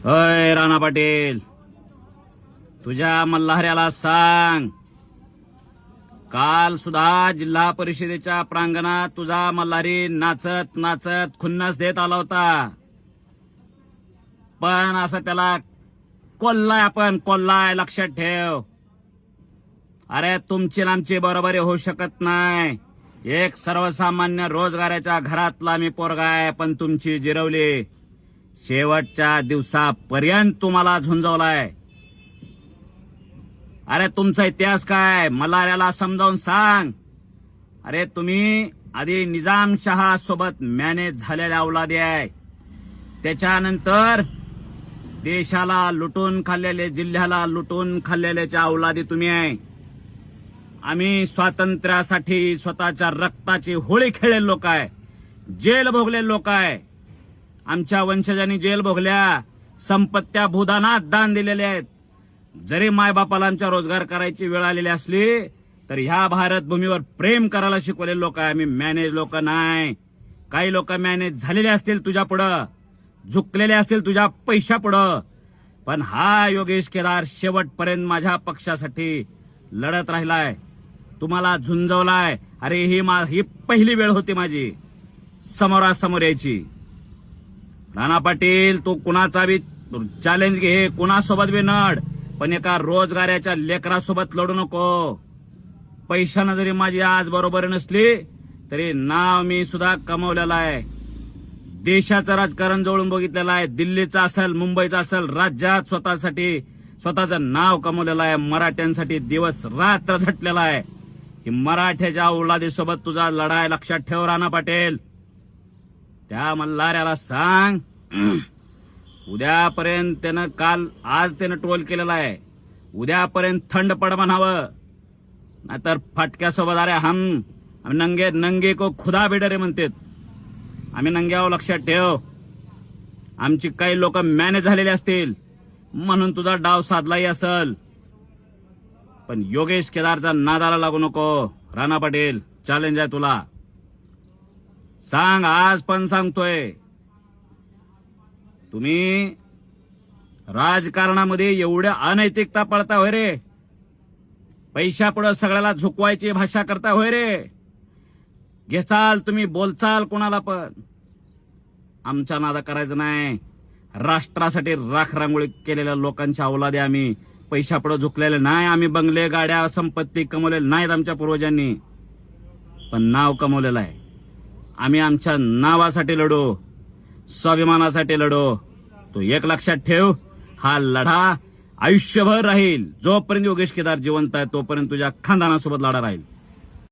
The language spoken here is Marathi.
अय राणा पाटील, तुझ्या मल्हाऱ्याला सांग, काल सुद्धा जिल्हा परिषदेच्या प्रांगणात तुझा मल्हारी नाचत नाचत खुन्नस देत आला होता. पण असं त्याला कोल्हाय, आपण कोल्हाय, लक्षात ठेव. अरे तुमची आमची बरोबरी होऊ शकत नाही. एक सर्वसामान्य रोजगाराच्या घरातला मी पोरगा आहे, पण तुमची जिरवली. शेवटच्या दिवसापर्यंत तुम्हाला झुंजवलाय. अरे तुमचा इतिहास काय, मल्हाऱ्याला समजावून सांग. अरे तुम्ही आधी निजामशहा सोबत मॅनेज झालेल्या औलादी आहे. त्याच्यानंतर देशाला लुटून खाल्लेले, जिल्ह्याला लुटून खाल्लेल्याच्या औलादी तुम्ही आहे. आम्ही स्वातंत्र्यासाठी स्वतःच्या रक्ताची होळी खेळलेले लोक आहे, जेल भोगलेले लोक आहे. आमच्या वंशजांनी जेल भोगल्या, संपत्त्या भूदानात दान दिलेले आहेत. जरी मायबापाला आमच्या रोजगार करायची वेळ आलेली असली तर ह्या भारत भूमीवर प्रेम करायला शिकवलेले लोक आहे. आम्ही मॅनेज लोक नाही. काही लोक मॅनेज झालेले असतील तुझ्या पुढं, झुकलेले असतील तुझ्या पैशा पुढं, पण हा योगेश केदार शेवटपर्यंत माझ्या पक्षासाठी लढत राहिलाय. तुम्हाला झुंजवलाय. अरे ही पहिली वेळ होती माझी समोरासमोर यायची. राणा पाटील, तू कुणाचा बी चॅलेंज घे, कुणासोबत बी नड, पण एका रोजगाराच्या लेकरासोबत लढू नको. पैशानं जरी माझी आज बरोबर नसली तरी नाव मी सुद्धा कमवलेलं आहे. देशाचं राजकारण जवळून बघितलेलं आहे. दिल्लीचं असेल, मुंबईचं असेल, राज्यात स्वतःचं नाव कमवलेलं आहे. मराठ्यांसाठी दिवस रात्र झटलेला आहे. ही मराठ्याच्या औलादीसोबत तुझा लढाई लक्षात ठेव राणा पाटील. त्या मल्हाऱ्याला सांग, उद्यापर्यंत आज त्यानं ट्रोल केलेला आहे, उद्यापर्यंत थंड पड म्हणावं. नाहीतर फटक्यासोबत अरे हम नंगे को खुदा बेडरे म्हणतात. आम्ही नंग्यावर लक्षात ठेव. आमची काही लोक मॅनेज झालेले असतील म्हणून तुझा डाव साधलाही असल, पण योगेश केदारचा नादाला लागू नको. राणा पाटील, चॅलेंज आहे तुला. सांग, आज पण सांगतोय. तुम्ही राजकारणामध्ये एवढ्या अनैतिकता पळता होय रे. पैशापुढे सगळ्याला झुकवायची भाषा करता होय रे. घेचाल तुम्ही, बोलचाल कोणाला, पण आमच्या नादा करायचं नाही. राष्ट्रासाठी राखरांगोळी केलेल्या लोकांच्या औलादे आम्ही. पैशापुढे झुकलेले नाही आम्ही. बंगले, गाड्या, संपत्ती कमवलेले नाहीत आमच्या पूर्वजांनी, पण नाव कमवलेलं आहे. आम्ही आमच्या नावासाठी लढू, स्वाभिमानासाठी लढू. तो एक लक्षात ठेव, हा लढा आयुष्यभर राहील. जोपर्यंत योगेश केदार जिवंत आहे तोपर्यंत तुझ्या खानदानासोबत लढा राहील.